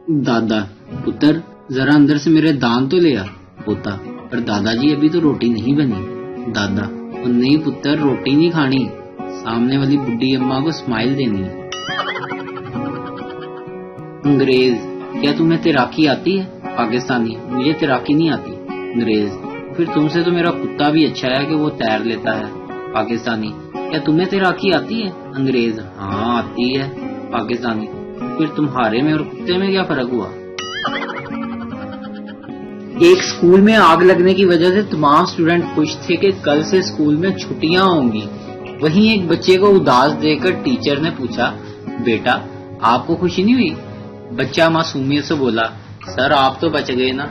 दादा, पुत्र जरा अंदर से मेरे दान तो ले आ। पोता, पर दादाजी अभी तो रोटी नहीं बनी। दादा, और नहीं पुत्र, रोटी नहीं खानी, सामने वाली बुड्ढी अम्मा को स्माइल देनी है। अंग्रेज, क्या तुम्हें तैराकी आती है? पाकिस्तानी, मुझे तैराकी नहीं आती। अंग्रेज, फिर तुमसे तो मेरा कुत्ता भी अच्छा है कि वो तैर लेता है। पाकिस्तानी, क्या तुम्हें तैराकी आती है? अंग्रेज, हाँ आती है। पाकिस्तानी, फिर तुम्हारे में और कुत्ते में क्या फर्क हुआ? एक स्कूल में आग लगने की वजह से तमाम स्टूडेंट खुश थे कि कल से स्कूल में छुट्टियां होंगी। वहीं एक बच्चे को उदास देखकर टीचर ने पूछा, बेटा आपको खुशी नहीं हुई? बच्चा मासूमियत से बोला, सर आप तो बच गए ना।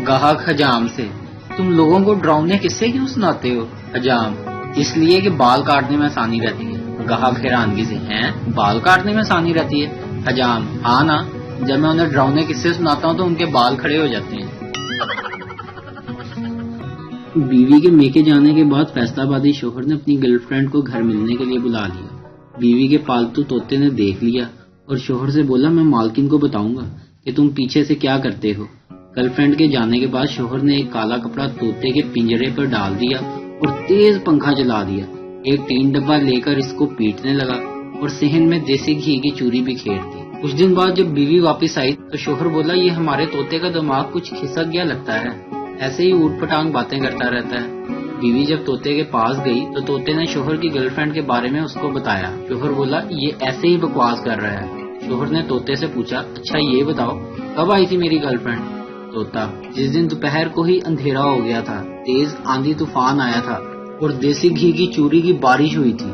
गाहक हजाम से, तुम लोगों को डरावने किस्से क्यों सुनाते हो? हजाम, इसलिए कि बाल काटने में आसानी रहती है। गाहक हैरानगी से, हैं बाल काटने में आसानी रहती है? हजाम, हाँ ना, जब मैं उन्हें डरावने किस्से सुनाता हूँ तो उनके बाल खड़े हो जाते हैं। बीवी के मेके जाने के बाद फैसलाबादी शोहर ने अपनी गर्लफ्रेंड को घर मिलने के लिए बुला लिया। बीवी के पालतू तोते ने देख लिया और शोहर से बोला, मैं मालकिन को बताऊंगा कि तुम पीछे से क्या करते हो। गर्लफ्रेंड के जाने के बाद शोहर ने एक काला कपड़ा तोते के पिंजरे पर डाल दिया और तेज पंखा चला दिया। एक टीन डब्बा लेकर इसको पीटने लगा और सेहन में देसी घी की चूरी भी खेर दी। कुछ दिन बाद जब बीवी वापस आई तो शोहर बोला, ये हमारे तोते का दिमाग कुछ खिसक गया लगता है, ऐसे ही ऊट पटांग बातें करता रहता है। बीवी जब तोते के पास गई तो तोते ने शोहर की गर्लफ्रेंड के बारे में उसको बताया। शोहर बोला, ये ऐसे ही बकवास कर रहा है। शोहर ने तोते से पूछा, अच्छा ये बताओ कब आई थी मेरी गर्लफ्रेंड? तोता, जिस दिन दोपहर को ही अंधेरा हो गया था, तेज आंधी तूफान आया था और देसी घी की चूरी की बारिश हुई थी।